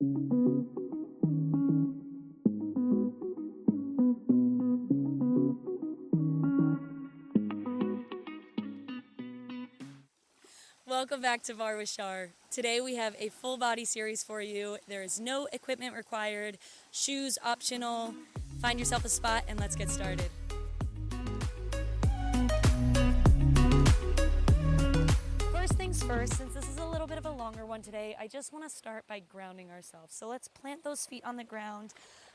Welcome back to Bar with Shar. Today we have a full body series for you. There is no equipment required, shoes optional. Find yourself a spot and let's get started. First things first, since this is a little bit of a longer one today, I just want to start by grounding ourselves. So let's plant those feet on the ground,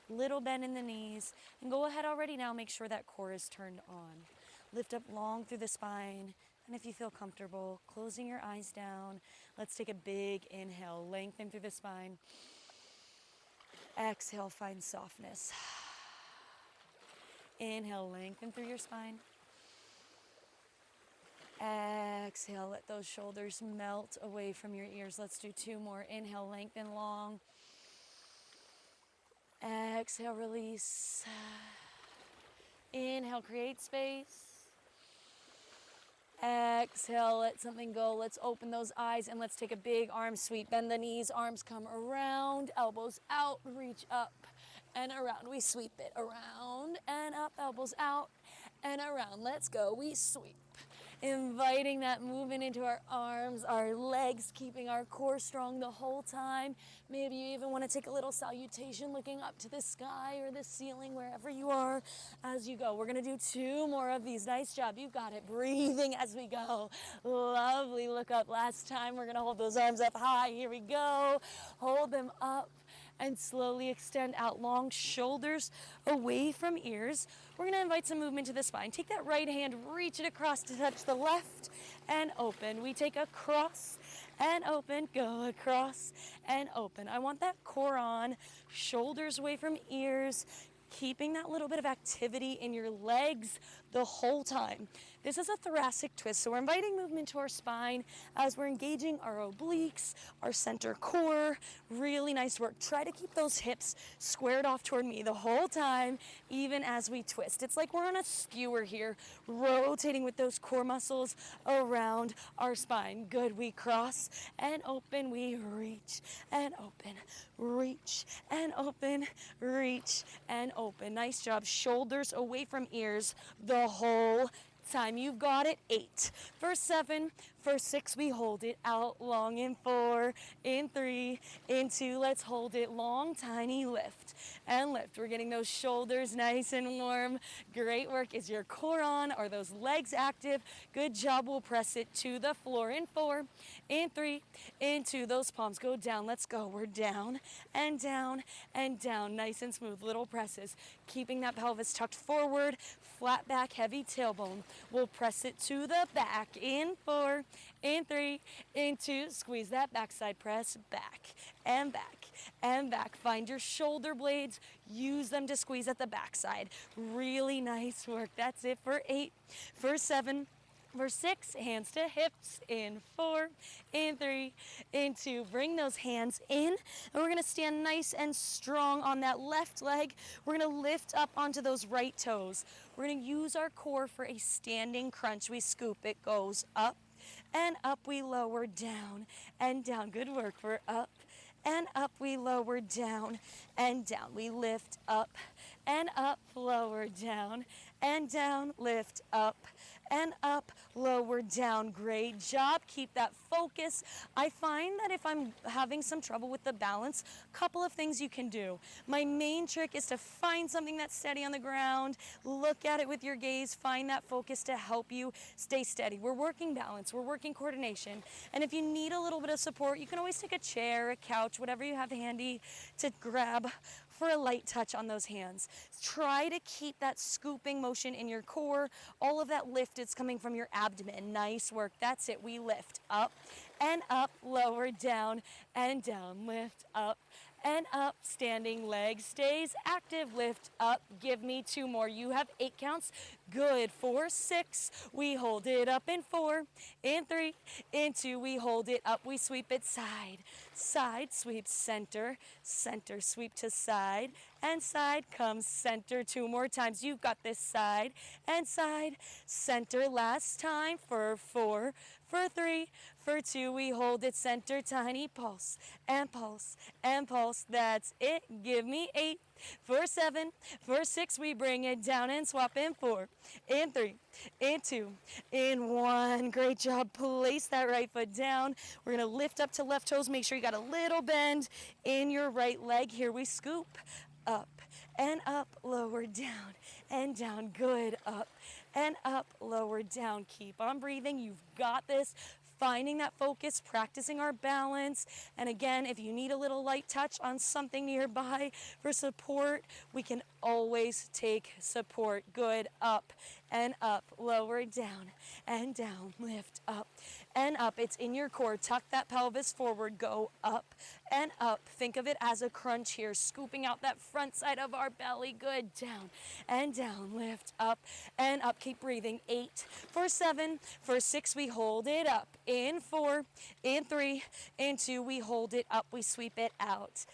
little bend in the knees, and go ahead already now, make sure that core is turned on. Lift up long through the spine, and if you feel comfortable, closing your eyes down, let's take a big inhale, lengthen through the spine. Exhale, find softness. Inhale, lengthen through your spine. Exhale, let those shoulders melt away from your ears. Let's do two more. Inhale, lengthen long. Exhale, release. Inhale, create space. Exhale, let something go. Let's open those eyes and let's take a big arm sweep. Bend the knees, arms come around, elbows out, reach up and around. We sweep it around and up, elbows out and around. Let's go. We sweep. Inviting that movement into our arms, our legs, keeping our core strong the whole time. Maybe you even want to take a little salutation looking up to the sky or the ceiling, wherever you are as you go. We're going to do two more of these. Nice job. You got it. Breathing as we go. Lovely. Look up. Last time, we're going to hold those arms up high. Here we go. Hold them up and slowly extend out, long shoulders away from ears. We're going to invite some movement to the spine. Take that right hand, reach it across to touch the left and open. We take a cross and open, go across and open. I want that core on, shoulders away from ears, keeping that little bit of activity in your legs the whole time. This is a thoracic twist, so we're inviting movement to our spine as we're engaging our obliques, our center core. Really nice work. Try to keep those hips squared off toward me the whole time, even as we twist. It's like we're on a skewer here, rotating with those core muscles around our spine. Good. We cross and open. We reach and open, reach and open, reach and open. Nice job. Shoulders away from ears the whole time. You've got it. 8. For 7. For 6, we hold it out long. In 4, in 3, in 2, let's hold it long, tiny lift and lift. We're getting those shoulders nice and warm. Great work. Is your core on? Are those legs active? Good job. We'll press it to the floor. In 4, in 3, in 2, those palms go down. Let's go. We're down and down and down. Nice and smooth. Little presses. Keeping that pelvis tucked forward, flat back, heavy tailbone. We'll press it to the back. In 4, in 3, in 2, squeeze that backside press, back and back and back. Find your shoulder blades, use them to squeeze at the backside. Really nice work. That's it for 8. For 7. For 6, hands to hips. In 4, in 3, in 2. Bring those hands in, and we're going to stand nice and strong on that left leg. We're going to lift up onto those right toes. We're going to use our core for a standing crunch. We scoop. It goes up and up. We lower, down and down. Good work. We're up and up. We lower, down and down. We lift up and up, lower, down and down, lift up and up, lower, down. Great job. Keep that focus. I find that if I'm having some trouble with the balance, a couple of things you can do. My main trick is to find something that's steady on the ground, look at it with your gaze, find that focus to help you stay steady. We're working balance, we're working coordination, and if you need a little bit of support, you can always take a chair, a couch, whatever you have handy to grab for a light touch on those hands. Try to keep that scooping motion in your core. All of that lift is coming from your abdomen. Nice work. That's it. We lift up and up, lower, down and down. Lift up and up. Standing leg stays active. Lift up. Give me 2 more. You have 8 counts. Good. For 6, we hold it up. In 4, in 3, in 2, we hold it up. We sweep it side, side, sweep, center, center, sweep to side and side. Come center 2 more times. You've got this, side and side. Center last time for 4, for 3, for 2. We hold it center, tiny pulse and pulse and pulse. That's it. Give me 8. For 7, for 6, we bring it down and swap in 4, in 3, in 2, in 1. Great job. Place that right foot down. We're going to lift up to left toes. Make sure you got a little bend in your right leg. Here we scoop up and up, lower down and down. Good. Up and up, lower down. Keep on breathing. You've got this. Finding that focus, practicing our balance. And again, if you need a little light touch on something nearby for support, we can always take support. Good. Up and up, lower down and down, lift up and up. It's in your core. Tuck that pelvis forward. Go up and up. Think of it as a crunch here, scooping out that front side of our belly. Good. Down and down, lift up and up. Keep breathing. 8, for 7, for 6, we hold it up. In 4, in 3, in 2, we hold it up. We sweep it out.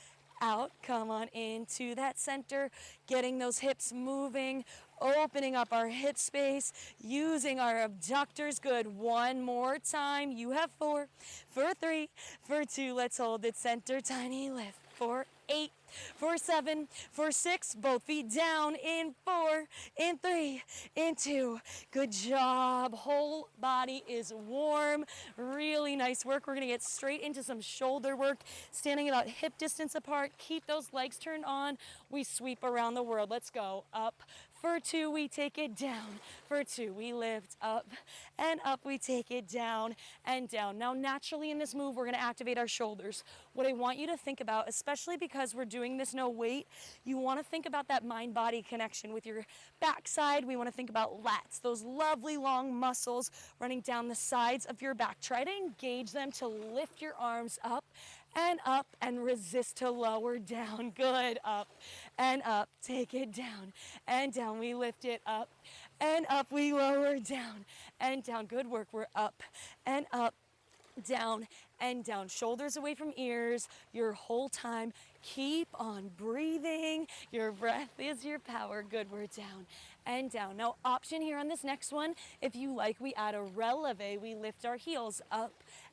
Out. Come on into that center, getting those hips moving, opening up our hip space, using our abductors. Good. One more time. You have 4, for 3, for 2. Let's hold it center, tiny lift. For 8, for 7, for 6, both feet down. In 4, in 3, in 2. Good job. Whole body is warm. Really nice work. We're going to get straight into some shoulder work, standing about hip distance apart. Keep those legs turned on. We sweep around the world. Let's go. Up. For 2, we take it down. For 2, we lift up and up. We take it down and down. Now, naturally in this move, we're going to activate our shoulders. What I want you to think about, especially because we're doing this no weight, you want to think about that mind-body connection with your backside. We want to think about lats, those lovely long muscles running down the sides of your back. Try to engage them to lift your arms up and resist to lower down. Good. Up and up. Take it down and down. We lift it up and up. We lower down and down. Good work. We're up and up, down and down. Shoulders away from ears your whole time. Keep on breathing. Your breath is your power. Good. We're down and down. Now, option here on this next one, if you like, we add a releve. We lift our heels up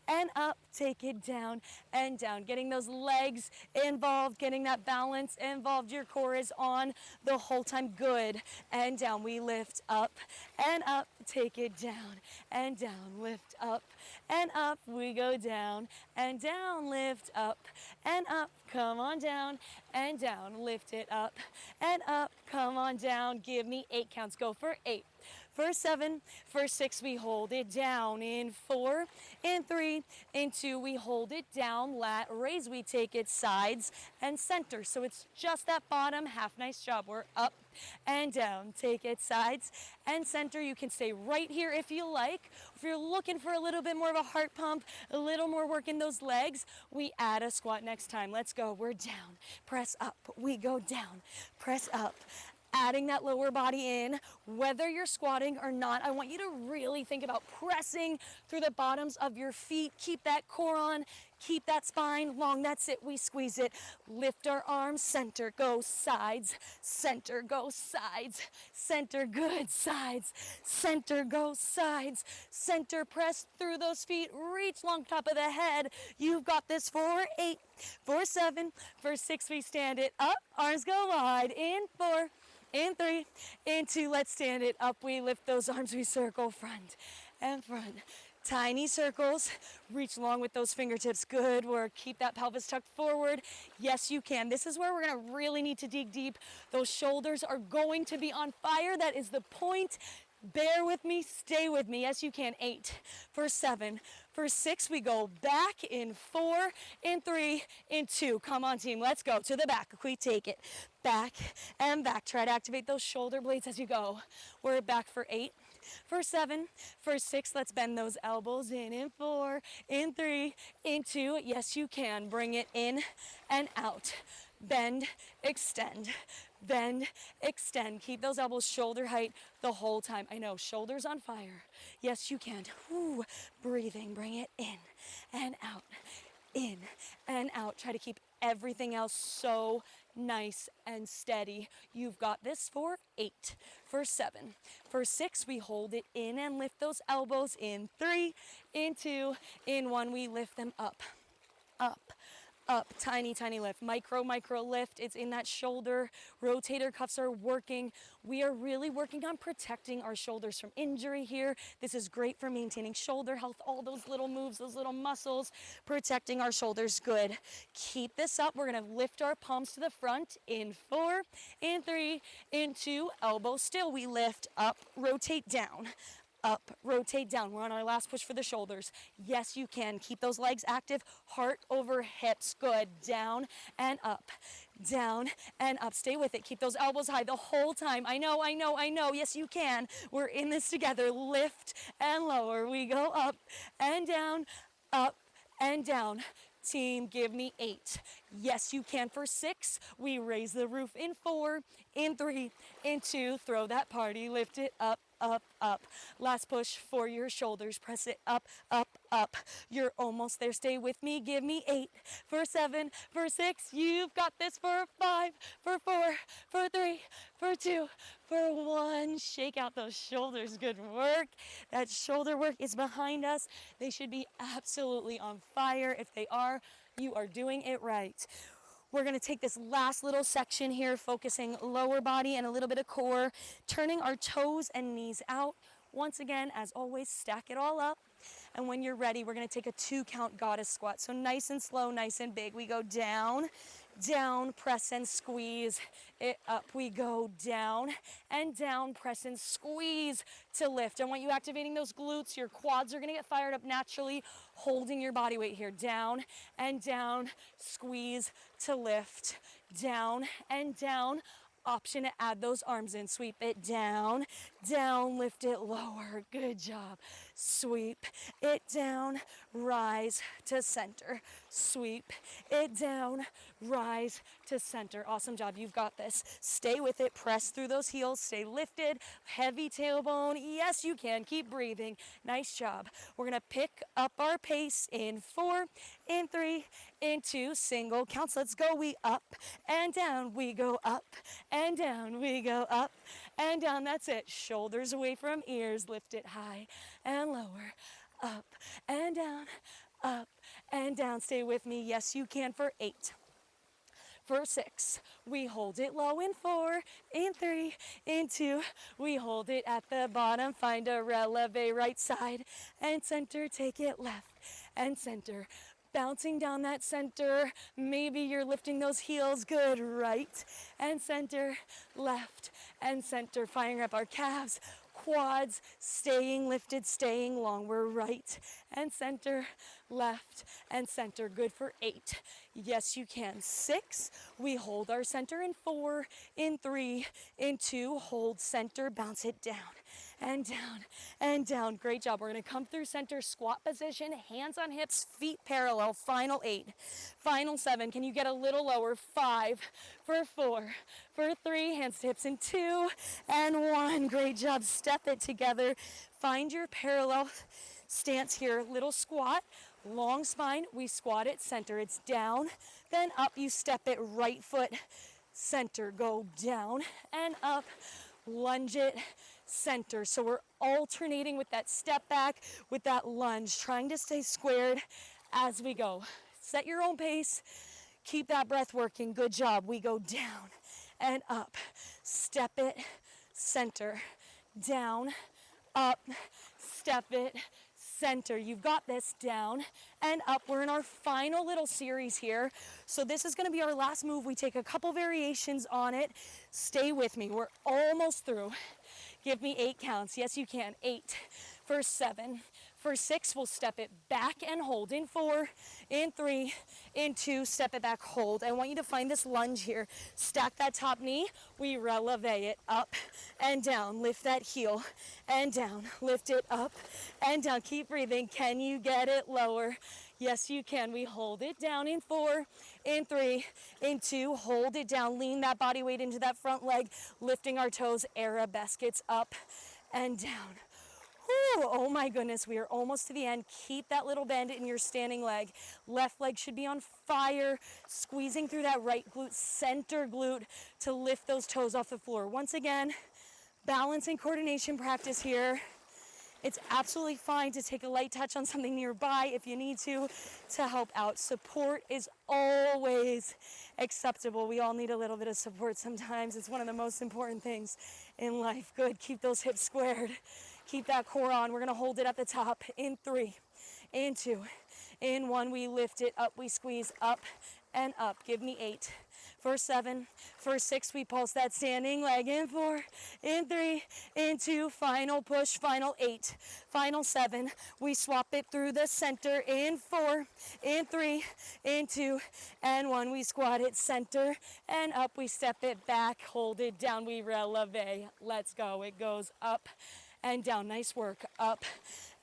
and up, take it down and down. Getting those legs involved, getting that balance involved. Your core is on the whole time. Good. And down. We lift up and up, take it down and down. Lift up and up. We go down and down. Lift up and up. Come on down and down. Lift it up and up. Come on down. Give me 8 counts. Go for 8. For 7, for 6, we hold it down. In 4, in 3, in 2, we hold it down. Lat raise, we take it sides and center. So it's just that bottom half. Nice job. We're up and down. Take it sides and center. You can stay right here if you like. If you're looking for a little bit more of a heart pump, a little more work in those legs, we add a squat next time. Let's go. We're down. Press up. We go down. Press up. Adding that lower body in, whether you're squatting or not. I want you to really think about pressing through the bottoms of your feet. Keep that core on, keep that spine long. That's it. We squeeze it. Lift our arms, center, go sides, center, go sides, center, good, sides, center, go sides, center, press through those feet, reach long top of the head. You've got this. For 8, for 7, for 6, we stand it up, arms go wide. In 4, in 3, in 2, let's stand it up. We lift those arms, we circle front and front. Tiny circles, reach long with those fingertips. Good work. Keep that pelvis tucked forward. Yes, you can. This is where we're going to really need to dig deep. Those shoulders are going to be on fire. That is the point. Bear with me, stay with me. Yes, you can. 8, for 7, for 6, we go back. In 4, in 3, in 2. Come on, team, let's go to the back. We take it back and back. Try to activate those shoulder blades as you go. We're back for 8, for 7, for 6. Let's bend those elbows. In 4, in 3, in 2. Yes, you can. Bring it in and out. Bend, extend, bend, extend. Keep those elbows shoulder height the whole time. I know, shoulders on fire. Yes, you can. Ooh, breathing, bring it in and out. in and out. Try to keep everything else so nice and steady. You've got this for 8, for 7, for 6, we hold it in and lift those elbows. In 3, in 2, in 1, we lift them up, up, up, tiny, tiny lift, micro lift. It's in that shoulder. Rotator cuffs are working. We are really working on protecting our shoulders from injury here. This is great for maintaining shoulder health, all those little moves, those little muscles, protecting our shoulders. Good. Keep this up. We're gonna lift our palms to the front. In 4, in 3, in 2, elbow still. We lift up, rotate down. Up, rotate down. We're on our last push for the shoulders. Yes, you can. Keep those legs active. Heart over hips. Good. Down and up. Down and up. Stay with it. Keep those elbows high the whole time. I know. Yes, you can. We're in this together. Lift and lower. We go up and down, up and down. Team, give me 8. Yes, you can. For 6, we raise the roof. In 4, in 3, in 2, throw that party, lift it up, up, up. Last push for your shoulders. Press it up, up, up. You're almost there. Stay with me. Give me 8. For 7, for 6, you've got this. For 5, for 4, for 3, for 2, for 1. Shake out those shoulders. Good work. That shoulder work is behind us. They should be absolutely on fire. If they are, you are doing it right. We're going to take this last little section here, focusing lower body and a little bit of core, turning our toes and knees out. Once again, as always, stack it all up. And when you're ready, we're going to take a 2-count goddess squat. So nice and slow, nice and big. We go down, down, press and squeeze it up. We go down and down, press and squeeze to lift. I want you activating those glutes. Your quads are going to get fired up naturally, holding your body weight here. Down and down, squeeze to lift. Down and down. Option to add those arms in. Sweep it down, down, lift it lower. Good job. Sweep it down, rise to center. Sweep it down, rise to center. Awesome job. You've got this. Stay with it. Press through those heels. Stay lifted. Heavy tailbone. Yes, you can. Keep breathing. Nice job. We're going to pick up our pace in 4, in 3, in 2. Single counts. Let's go. We up and down. We go up and down. We go up and down. That's it. Shoulders away from ears. Lift it high and lower. Up and down. Up and down. Stay with me. Yes, you can. For 8. For 6, we hold it low. In 4, in 3, in 2, we hold it at the bottom. Find a releve right side and center. Take it left and center. Bouncing down that center. Maybe you're lifting those heels. Good. Right and center, left and center. Firing up our calves, quads, staying lifted, staying long. We're right and center, left and center. Good. For 8. Yes, you can. 6, we hold our center. In 4, in 3, in 2, hold center, bounce it down and down and down. Great job. We're going to come through center, squat position, hands on hips, feet parallel. Final 8. Final 7. Can you get a little lower? 5, for 4, for 3, hands to hips in 2 and 1. Great job. Step it together. Find your parallel stance here. Little squat, long spine. We squat it, center. It's down, then up. You step it, right foot, center. Go down and up. Lunge it, center. So we're alternating with that step back, with that lunge, trying to stay squared as we go. Set your own pace. Keep that breath working. Good job. We go down and up. Step it, center. Down, up, step it, center. You've got this. Down and up. We're in our final little series here. So this is going to be our last move. We take a couple variations on it. Stay with me. We're almost through. Give me 8 counts. Yes, you can. 8. For 7. For 6, we'll step it back and hold. In 4, in 3, in 2, step it back, hold. I want you to find this lunge here. Stack that top knee. We releve it up and down. Lift that heel and down. Lift it up and down. Keep breathing. Can you get it lower? Yes, you can. We hold it down. In 4, in 3, in 2, hold it down. Lean that body weight into that front leg, lifting our toes. Arabesque. It's up and down. Whew, oh my goodness, we are almost to the end. Keep that little bend in your standing leg. Left leg should be on fire, squeezing through that right glute, center glute to lift those toes off the floor. Once again, balance and coordination practice here. It's absolutely fine to take a light touch on something nearby if you need to help out. Support is always acceptable. We all need a little bit of support sometimes. It's one of the most important things in life. Good, keep those hips squared. Keep that core on. We're gonna hold it at the top in 3, in 2, in 1. We lift it up, we squeeze up and up. Give me 8. For 7, for 6, we pulse that standing leg in 4, in 3, in 2, final push, final 8, final 7, we swap it through the center in 4, in 3, in 2, and 1, we squat it center and up, we step it back, hold it down, we releve, let's go, it goes up and down, nice work, up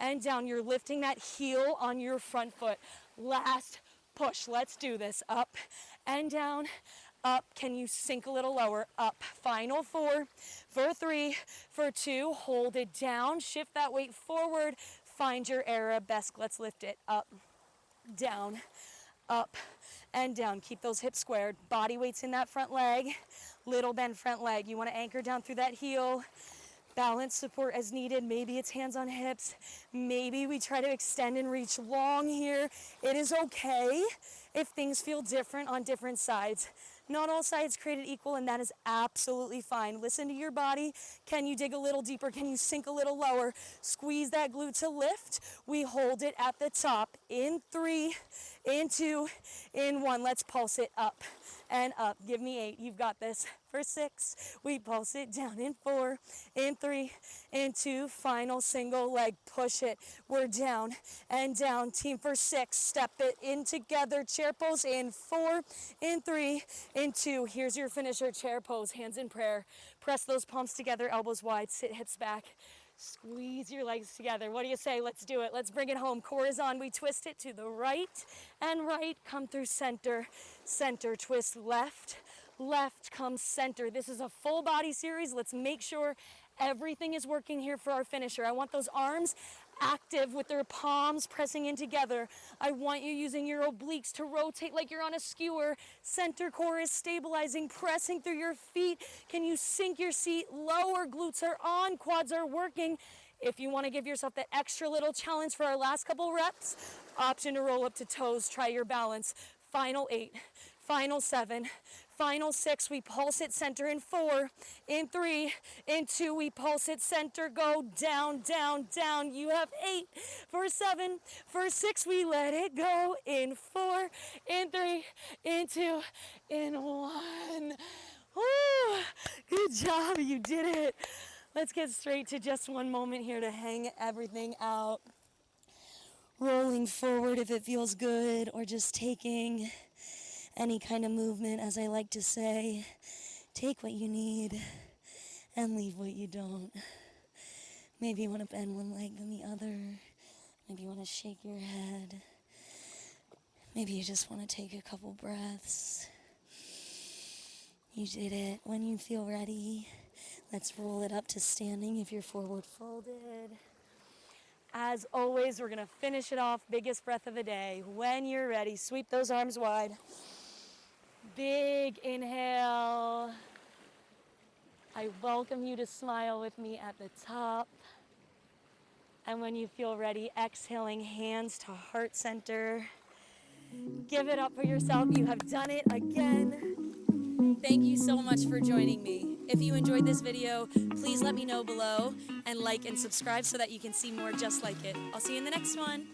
and down, you're lifting that heel on your front foot, last push, let's do this, up and down, up, can you sink a little lower, up, final 4, for 3, for 2, hold it down, shift that weight forward, find your arabesque, let's lift it, up, up, and down, keep those hips squared, body weight's in that front leg, little bend front leg, you want to anchor down through that heel, balance support as needed, maybe it's hands on hips, maybe we try to extend and reach long here, it is okay if things feel different on different sides. Not all sides created equal, and that is absolutely fine. Listen to your body. Can you dig a little deeper? Can you sink a little lower? Squeeze that glute to lift. We hold it at the top. In 3, in 2, in 1. Let's pulse it up and up. Give me 8. You've got this. For 6, we pulse it down. In 4, in 3, in 2. Final single leg. Push it. We're down and down. Team for 6. Step it in together. Chair pose in 4, in 3, in 2. Here's your finisher. Chair pose. Hands in prayer. Press those palms together. Elbows wide. Sit hips back. Squeeze your legs together. What do you say? Let's do it. Let's bring it home. Core is on. We twist it to the right and right. Come through center. Center. Twist left. Left. Come center. This is a full body series. Let's make sure everything is working here for our finisher. I want those arms active with their palms pressing in together. I want you using your obliques to rotate like you're on a skewer. Center core is stabilizing, pressing through your feet. Can you sink your seat? Lower glutes are on, quads are working. If you want to give yourself that extra little challenge for our last couple reps, option to roll up to toes, try your balance. Final 8, final 7, final 6, we pulse it center in 4, in 3, in 2, we pulse it center, go down, down, down. You have 8, for 7, for 6, we let it go, in 4, in 3, in 2, in 1. Woo! Good job, you did it. Let's get straight to just one moment here to hang everything out. Rolling forward if it feels good, or just taking any kind of movement, as I like to say. Take what you need and leave what you don't. Maybe you want to bend one leg than the other. Maybe you want to shake your head. Maybe you just want to take a couple breaths. You did it. When you feel ready, let's roll it up to standing if you're forward folded. As always, we're gonna finish it off, biggest breath of the day. When you're ready, sweep those arms wide. Big inhale. I welcome you to smile with me at the top. And when you feel ready, exhaling, hands to heart center. Give it up for yourself. You have done it again. Thank you so much for joining me. If you enjoyed this video, please let me know below and like and subscribe so that you can see more just like it. I'll see you in the next one.